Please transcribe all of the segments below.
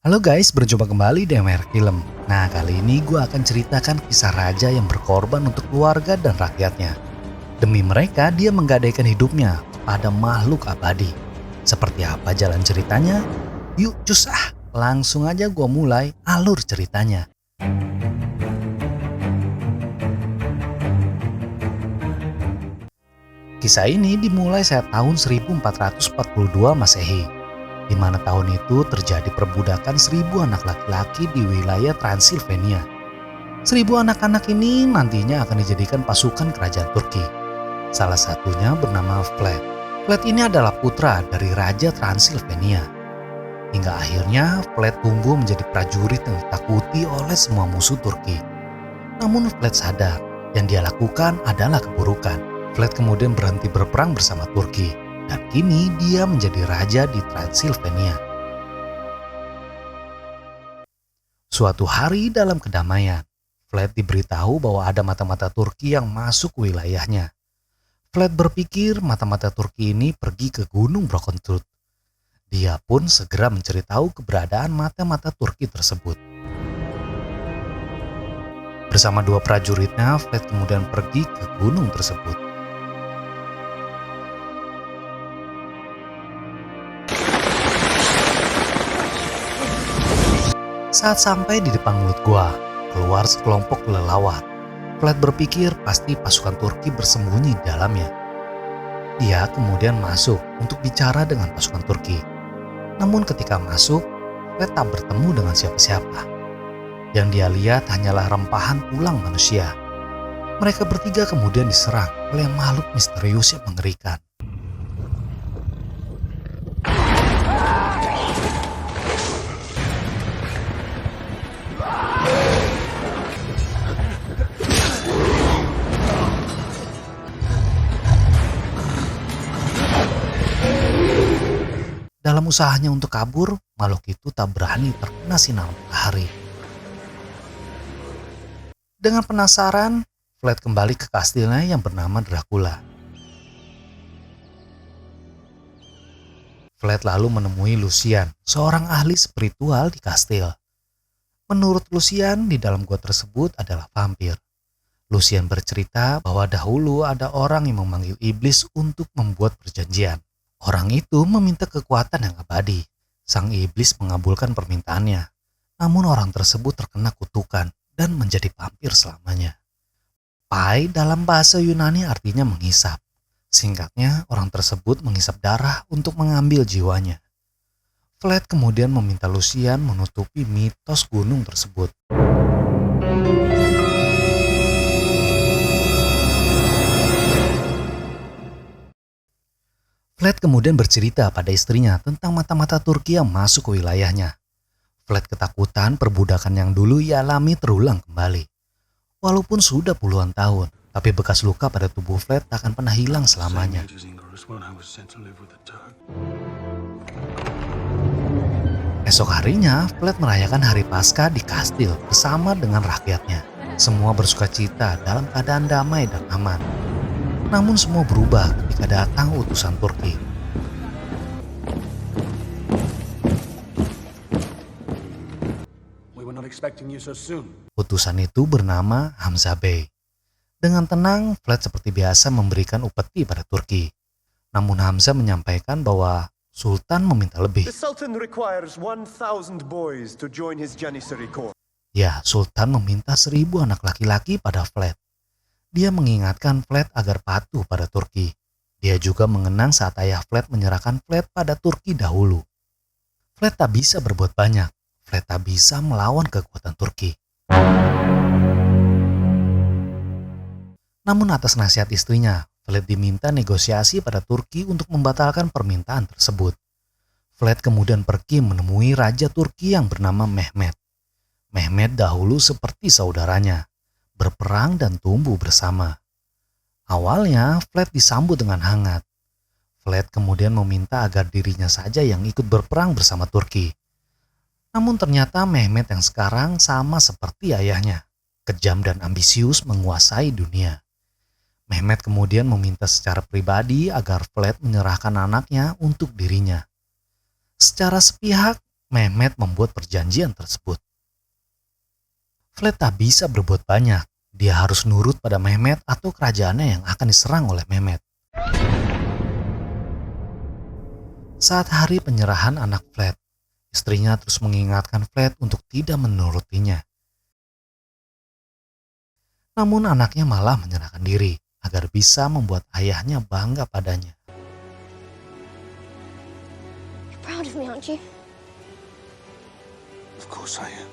Halo guys, berjumpa kembali di MR Film. Nah, kali ini gue akan ceritakan kisah raja yang berkorban untuk keluarga dan rakyatnya. Demi mereka, dia menggadaikan hidupnya kepada makhluk abadi. Seperti apa jalan ceritanya? Yuk cus langsung aja gue mulai alur ceritanya. Kisah ini dimulai saat tahun 1442 Masehi. Di mana tahun itu terjadi perbudakan 1000 anak laki-laki di wilayah Transilvania. 1000 anak-anak ini nantinya akan dijadikan pasukan kerajaan Turki. Salah satunya bernama Vlad. Vlad ini adalah putra dari Raja Transilvania. Hingga akhirnya Vlad tumbuh menjadi prajurit yang ditakuti oleh semua musuh Turki. Namun Vlad sadar yang dia lakukan adalah keburukan. Vlad kemudian berhenti berperang bersama Turki. Dan kini dia menjadi raja di Transilvania. Suatu hari dalam kedamaian, Vlad diberitahu bahwa ada mata-mata Turki yang masuk wilayahnya. Vlad berpikir mata-mata Turki ini pergi ke Gunung Broken Tooth. Dia pun segera mencari tahu keberadaan mata-mata Turki tersebut. Bersama 2 prajuritnya, Vlad kemudian pergi ke gunung tersebut. Saat sampai di depan mulut gua, keluar sekelompok kelelawar. Vlad berpikir pasti pasukan Turki bersembunyi di dalamnya. Dia kemudian masuk untuk bicara dengan pasukan Turki. Namun ketika masuk, Vlad tak bertemu dengan siapa-siapa. Yang dia lihat hanyalah rempahan tulang manusia. Mereka bertiga kemudian diserang oleh makhluk misterius yang mengerikan. Dalam usahanya untuk kabur, makhluk itu tak berani terkena sinar matahari. Dengan penasaran, Vlad kembali ke kastilnya yang bernama Dracula. Vlad lalu menemui Lucian, seorang ahli spiritual di kastil. Menurut Lucian, di dalam gua tersebut adalah vampir. Lucian bercerita bahwa dahulu ada orang yang memanggil iblis untuk membuat perjanjian. Orang itu meminta kekuatan yang abadi. Sang iblis mengabulkan permintaannya. Namun orang tersebut terkena kutukan dan menjadi vampir selamanya. Pai dalam bahasa Yunani artinya menghisap. Singkatnya, orang tersebut menghisap darah untuk mengambil jiwanya. Vlad kemudian meminta Lucian menutupi mitos gunung tersebut. Vlad kemudian bercerita pada istrinya tentang mata-mata Turki yang masuk ke wilayahnya. Vlad ketakutan perbudakan yang dulu ia alami terulang kembali. Walaupun sudah puluhan tahun, tapi bekas luka pada tubuh Vlad tak akan pernah hilang selamanya. Esok harinya, Vlad merayakan hari Paskah di kastil bersama dengan rakyatnya. Semua bersukacita dalam keadaan damai dan aman. Namun semua berubah ketika datang utusan Turki. Utusan itu bernama Hamzah Bey. Dengan tenang, Vlad seperti biasa memberikan upeti pada Turki. Namun Hamzah menyampaikan bahwa Sultan meminta lebih. Ya, Sultan meminta 1000 anak laki-laki pada Vlad. Dia mengingatkan Vlad agar patuh pada Turki. Dia juga mengenang saat ayah Vlad menyerahkan Vlad pada Turki dahulu. Flat tak bisa berbuat banyak. Flat tak bisa melawan kekuatan Turki. Namun atas nasihat istrinya, Flat diminta negosiasi pada Turki untuk membatalkan permintaan tersebut. Flat kemudian pergi menemui Raja Turki yang bernama Mehmet. Mehmet dahulu seperti saudaranya, berperang dan tumbuh bersama. Awalnya, Flat disambut dengan hangat. Flat kemudian meminta agar dirinya saja yang ikut berperang bersama Turki. Namun ternyata Mehmet yang sekarang sama seperti ayahnya, kejam dan ambisius menguasai dunia. Mehmet kemudian meminta secara pribadi agar Flat menyerahkan anaknya untuk dirinya. Secara sepihak, Mehmet membuat perjanjian tersebut. Flat tak bisa berbuat banyak. Dia harus nurut pada Mehmet atau kerajaannya yang akan diserang oleh Mehmet. Saat hari penyerahan anak Flat, istrinya terus mengingatkan Flat untuk tidak menurutinya. Namun anaknya malah menyerahkan diri agar bisa membuat ayahnya bangga padanya. You're proud of me, aren't you? Of course I am.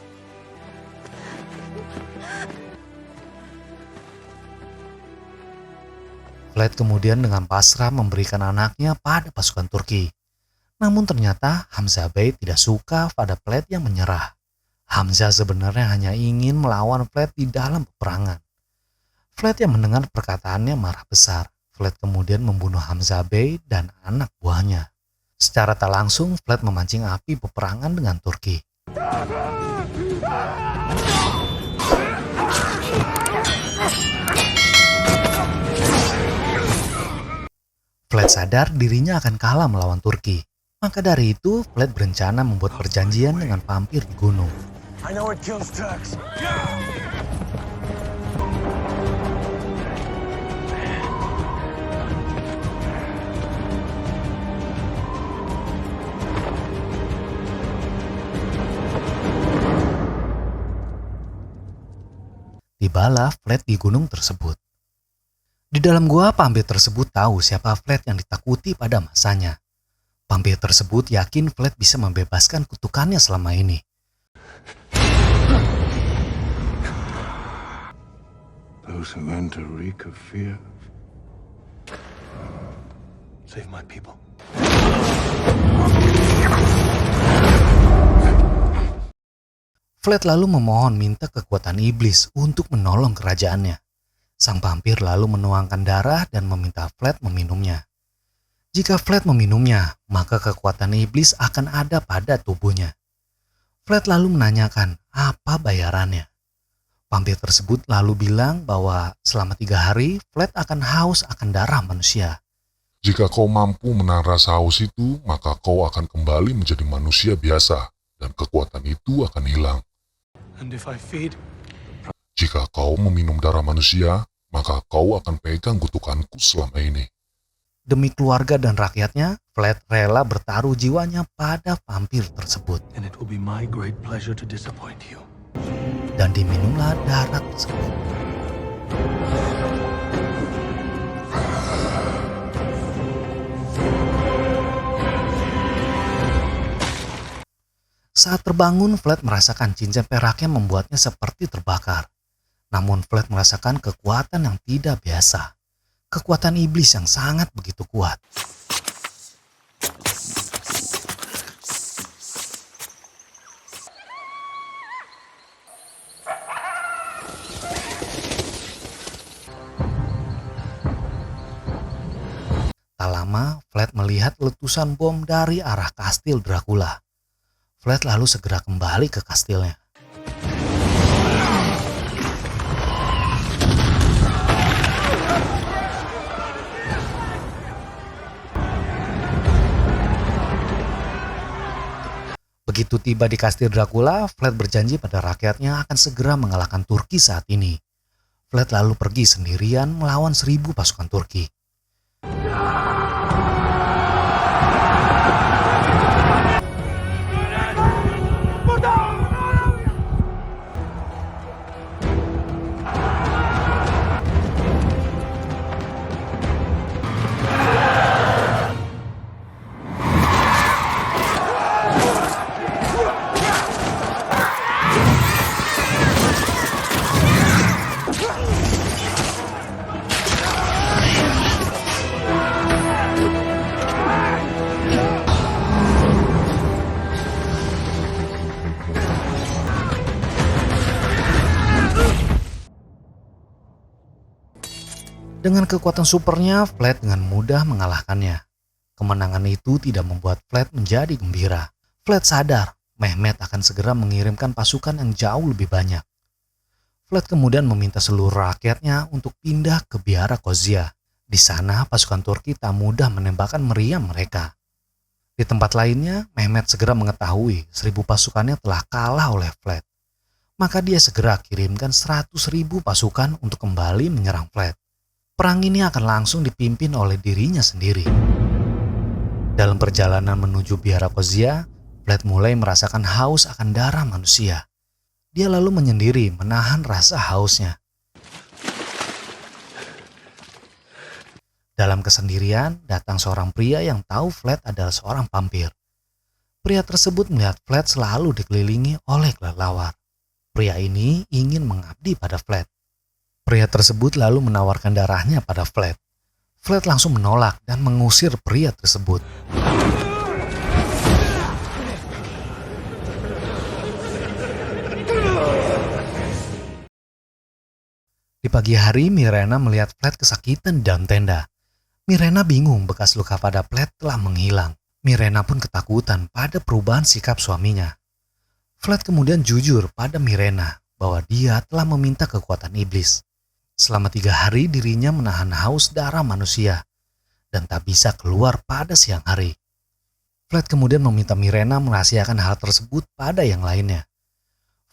Flat kemudian dengan pasrah memberikan anaknya pada pasukan Turki. Namun ternyata Hamzah Bey tidak suka pada Flat yang menyerah. Hamzah sebenarnya hanya ingin melawan Flat di dalam peperangan. Flat yang mendengar perkataannya marah besar. Flat kemudian membunuh Hamzah Bey dan anak buahnya. Secara tak langsung, Flat memancing api peperangan dengan Turki. Flat sadar dirinya akan kalah melawan Turki. Maka dari itu, Flat berencana membuat perjanjian dengan vampir di gunung. I know it kills Turks. Tibalah Flat di gunung tersebut. Di dalam gua, vampir tersebut tahu siapa Flat yang ditakuti pada masanya. Vampir tersebut yakin Flat bisa membebaskan kutukannya selama ini. Those who enter reek of fear. Save my people. Flat lalu memohon minta kekuatan iblis untuk menolong kerajaannya. Sang vampir lalu menuangkan darah dan meminta Flat meminumnya. Jika Flat meminumnya, maka kekuatan iblis akan ada pada tubuhnya. Flat lalu menanyakan apa bayarannya. Vampir tersebut lalu bilang bahwa selama 3 hari Flat akan haus akan darah manusia. Jika kau mampu menahan rasa haus itu, maka kau akan kembali menjadi manusia biasa dan kekuatan itu akan hilang. And if I feed, Jika kau meminum darah manusia, maka kau akan pegang kutukanku selama ini. Demi keluarga dan rakyatnya, Flat rela bertaruh jiwanya pada vampir tersebut. then it will be my great pleasure to disappoint you. Dan diminumlah darah tersebut. Saat terbangun, Flat merasakan cincin peraknya membuatnya seperti terbakar. Namun Flat merasakan kekuatan yang tidak biasa. Kekuatan iblis yang sangat begitu kuat. Tak lama, Flat melihat letusan bom dari arah kastil Dracula. Flat lalu segera kembali ke kastilnya. Begitu tiba di kastil Dracula, Flat berjanji pada rakyatnya akan segera mengalahkan Turki saat ini. Flat lalu pergi sendirian melawan 1000 pasukan Turki. Dengan kekuatan supernya, Vlad dengan mudah mengalahkannya. Kemenangan itu tidak membuat Vlad menjadi gembira. Vlad sadar Mehmet akan segera mengirimkan pasukan yang jauh lebih banyak. Vlad kemudian meminta seluruh rakyatnya untuk pindah ke Biara Kozia. Di sana pasukan Turki tak mudah menembakkan meriam mereka. Di tempat lainnya, Mehmet segera mengetahui 1.000 pasukannya telah kalah oleh Vlad. Maka dia segera kirimkan 100.000 pasukan untuk kembali menyerang Vlad. Perang ini akan langsung dipimpin oleh dirinya sendiri. Dalam perjalanan menuju Biara Kozia, Vlad mulai merasakan haus akan darah manusia. Dia lalu menyendiri menahan rasa hausnya. Dalam kesendirian, datang seorang pria yang tahu Vlad adalah seorang vampir. Pria tersebut melihat Vlad selalu dikelilingi oleh kelelawar. Pria ini ingin mengabdi pada Vlad. Pria tersebut lalu menawarkan darahnya pada Vlad. Vlad langsung menolak dan mengusir pria tersebut. Di pagi hari, Mirena melihat Vlad kesakitan di dalam tenda. Mirena bingung bekas luka pada Vlad telah menghilang. Mirena pun ketakutan pada perubahan sikap suaminya. Vlad kemudian jujur pada Mirena bahwa dia telah meminta kekuatan iblis. Selama 3 hari dirinya menahan haus darah manusia dan tak bisa keluar pada siang hari. Vlad kemudian meminta Mirena merahasiakan hal tersebut pada yang lainnya.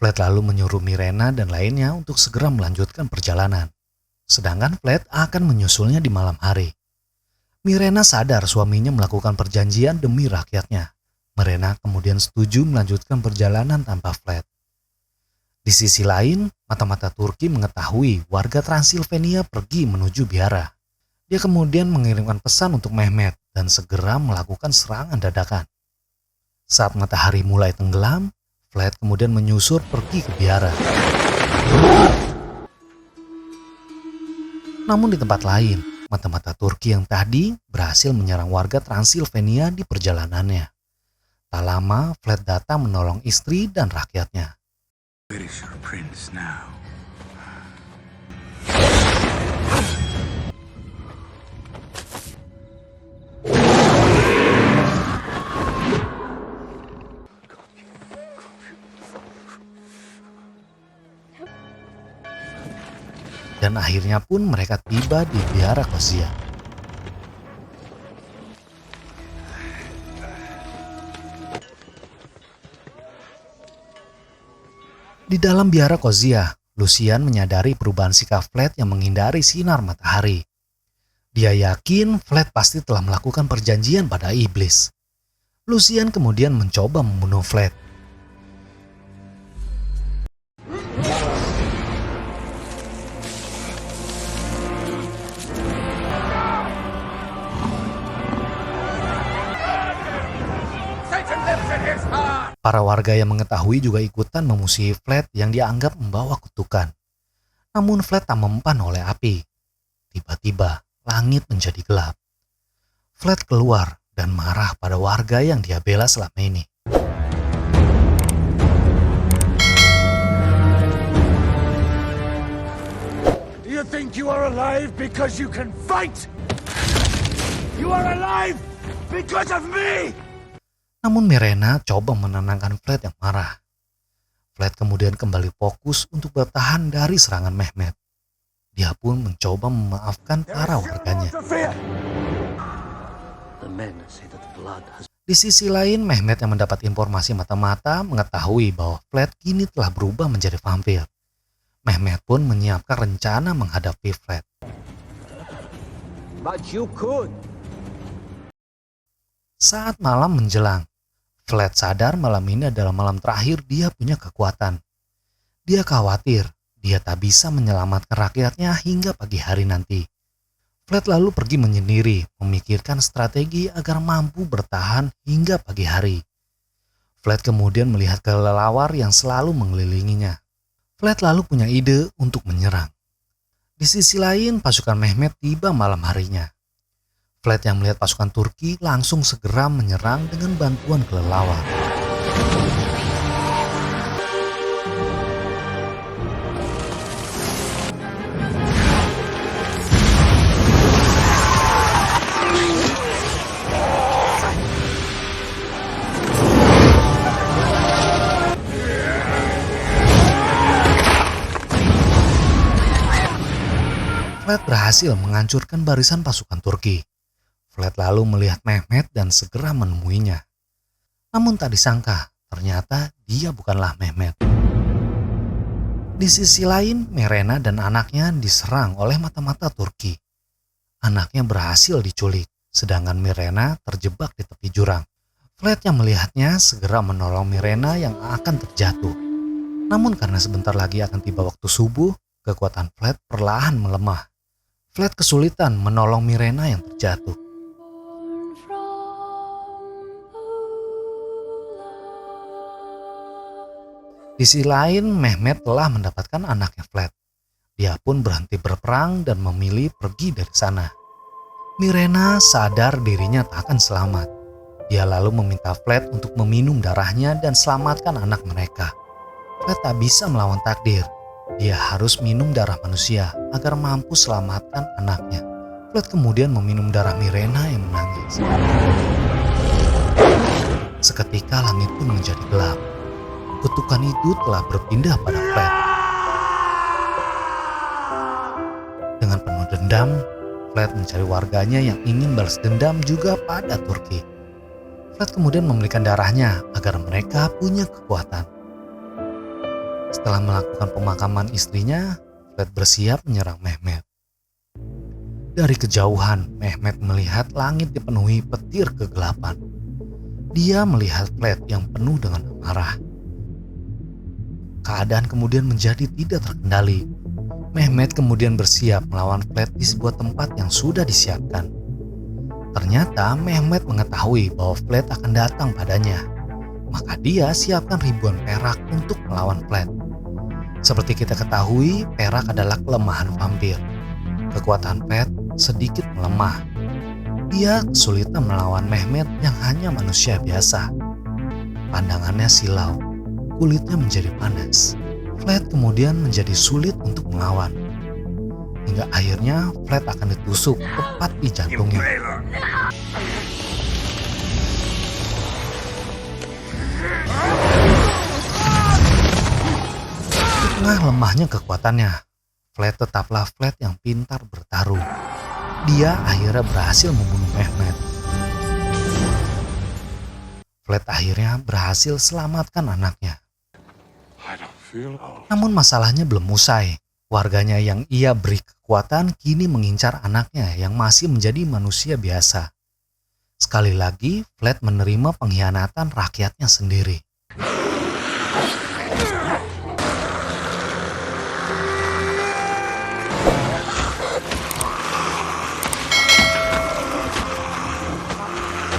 Vlad lalu menyuruh Mirena dan lainnya untuk segera melanjutkan perjalanan. Sedangkan Vlad akan menyusulnya di malam hari. Mirena sadar suaminya melakukan perjanjian demi rakyatnya. Mirena kemudian setuju melanjutkan perjalanan tanpa Vlad. Di sisi lain, mata-mata Turki mengetahui warga Transilvania pergi menuju Biara. Dia kemudian mengirimkan pesan untuk Mehmet dan segera melakukan serangan dadakan. Saat matahari mulai tenggelam, Vlad kemudian menyusur pergi ke Biara. Namun di tempat lain, mata-mata Turki yang tadi berhasil menyerang warga Transilvania di perjalanannya. Tak lama, Vlad datang menolong istri dan rakyatnya. Where is your prince now? Dan akhirnya pun mereka tiba di Biara Kozia. Di dalam Biara Kozia, Lucian menyadari perubahan sikap Vlad yang menghindari sinar matahari. Dia yakin Vlad pasti telah melakukan perjanjian pada iblis. Lucian kemudian mencoba membunuh Vlad. Para warga yang mengetahui juga ikutan memusuhi Vlad yang dianggap membawa kutukan. Namun Vlad tak mempan oleh api. Tiba-tiba langit menjadi gelap. Vlad keluar dan marah pada warga yang dia bela selama ini. Do you think you are alive because you can fight? You are alive because of me! Namun Mirena coba menenangkan Vlad yang marah. Vlad kemudian kembali fokus untuk bertahan dari serangan Mehmet. Dia pun mencoba memaafkan para warganya. Di sisi lain, Mehmet yang mendapat informasi mata-mata mengetahui bahwa Vlad kini telah berubah menjadi vampir. Mehmet pun menyiapkan rencana menghadapi Vlad. Saat malam menjelang, Vlad sadar malam ini adalah malam terakhir dia punya kekuatan. Dia khawatir dia tak bisa menyelamatkan rakyatnya hingga pagi hari nanti. Vlad lalu pergi menyendiri, memikirkan strategi agar mampu bertahan hingga pagi hari. Vlad kemudian melihat kelelawar yang selalu mengelilinginya. Vlad lalu punya ide untuk menyerang. Di sisi lain, pasukan Mehmet tiba malam harinya. Vlad yang melihat pasukan Turki langsung segera menyerang dengan bantuan kelelawar. berhasil menghancurkan barisan pasukan Turki. Vlad lalu melihat Mehmet dan segera menemuinya. Namun tak disangka, ternyata dia bukanlah Mehmet. Di sisi lain, Mirena dan anaknya diserang oleh mata-mata Turki. Anaknya berhasil diculik, sedangkan Mirena terjebak di tepi jurang. Vlad yang melihatnya segera menolong Mirena yang akan terjatuh. Namun karena sebentar lagi akan tiba waktu subuh, kekuatan Vlad perlahan melemah. Vlad kesulitan menolong Mirena yang terjatuh. Di sisi lain, Mehmet telah mendapatkan anaknya Vlad. Dia pun berhenti berperang dan memilih pergi dari sana. Mirena sadar dirinya tak akan selamat. Dia lalu meminta Vlad untuk meminum darahnya dan selamatkan anak mereka. Vlad tak bisa melawan takdir. Dia harus minum darah manusia agar mampu selamatkan anaknya. Vlad kemudian meminum darah Mirena yang menangis. Seketika langit pun menjadi gelap. Kutukan itu telah berpindah pada Vlad. Dengan penuh dendam, Vlad mencari warganya yang ingin balas dendam juga pada Turki. Vlad kemudian memberikan darahnya agar mereka punya kekuatan. Setelah melakukan pemakaman istrinya, Vlad bersiap menyerang Mehmet. Dari kejauhan, Mehmet melihat langit dipenuhi petir kegelapan. Dia melihat Vlad yang penuh dengan amarah. Keadaan kemudian menjadi tidak terkendali. Mehmet kemudian bersiap melawan Vlad di sebuah tempat yang sudah disiapkan. Ternyata Mehmet mengetahui bahwa Vlad akan datang padanya. Maka dia siapkan ribuan perak untuk melawan Vlad. Seperti kita ketahui, perak adalah kelemahan vampir. Kekuatan Vlad sedikit melemah. Dia kesulitan melawan Mehmet yang hanya manusia biasa. Pandangannya silau. Kulitnya menjadi panas. Vlad kemudian menjadi sulit untuk melawan. Hingga akhirnya Vlad akan ditusuk tepat di jantungnya. Di tengah lemahnya kekuatannya, Vlad tetaplah Vlad yang pintar bertarung. Dia akhirnya berhasil membunuh Mehmet. Vlad akhirnya berhasil selamatkan anaknya. Namun masalahnya belum usai. Warganya yang ia beri kekuatan kini mengincar anaknya yang masih menjadi manusia biasa. Sekali lagi, Vlad menerima pengkhianatan rakyatnya sendiri.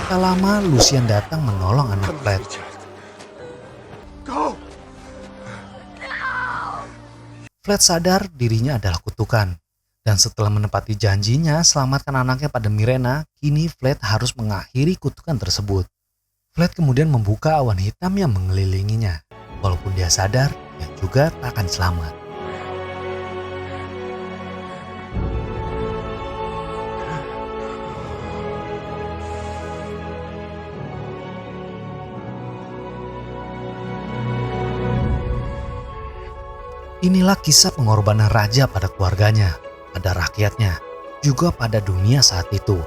Tak lama, Lucian datang menolong anak Vlad. Vlad sadar dirinya adalah kutukan. Dan setelah menepati janjinya selamatkan anaknya pada Mirena, kini Vlad harus mengakhiri kutukan tersebut. Vlad kemudian membuka awan hitam yang mengelilinginya. Walaupun dia sadar, dia juga tak akan selamat. Inilah kisah pengorbanan raja pada keluarganya, pada rakyatnya, juga pada dunia saat itu.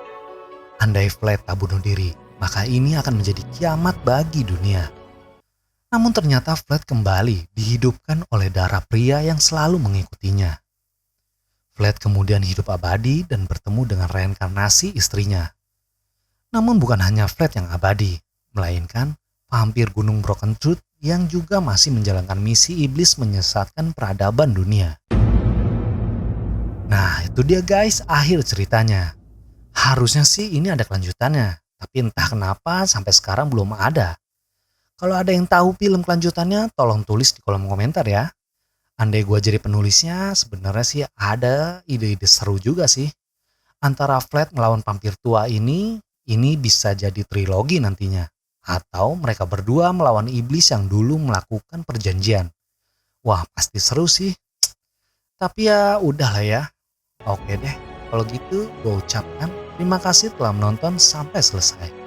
Andai Vlad tak bunuh diri, maka ini akan menjadi kiamat bagi dunia. Namun ternyata Vlad kembali dihidupkan oleh darah pria yang selalu mengikutinya. Vlad kemudian hidup abadi dan bertemu dengan reinkarnasi istrinya. Namun bukan hanya Vlad yang abadi, melainkan vampir Gunung Broken Tooth yang juga masih menjalankan misi iblis menyesatkan peradaban dunia. Nah, itu dia guys, akhir ceritanya. Harusnya sih ini ada kelanjutannya, tapi entah kenapa sampai sekarang belum ada. Kalau ada yang tahu film kelanjutannya, tolong tulis di kolom komentar ya. Andai gue jadi penulisnya, sebenarnya sih ada ide-ide seru juga sih. Antara Vlad melawan vampir tua ini bisa jadi trilogi nantinya. Atau mereka berdua melawan iblis yang dulu melakukan perjanjian. Wah, pasti seru sih. Tapi ya udahlah ya. Oke deh, kalau gitu gue ucapkan terima kasih telah menonton sampai selesai.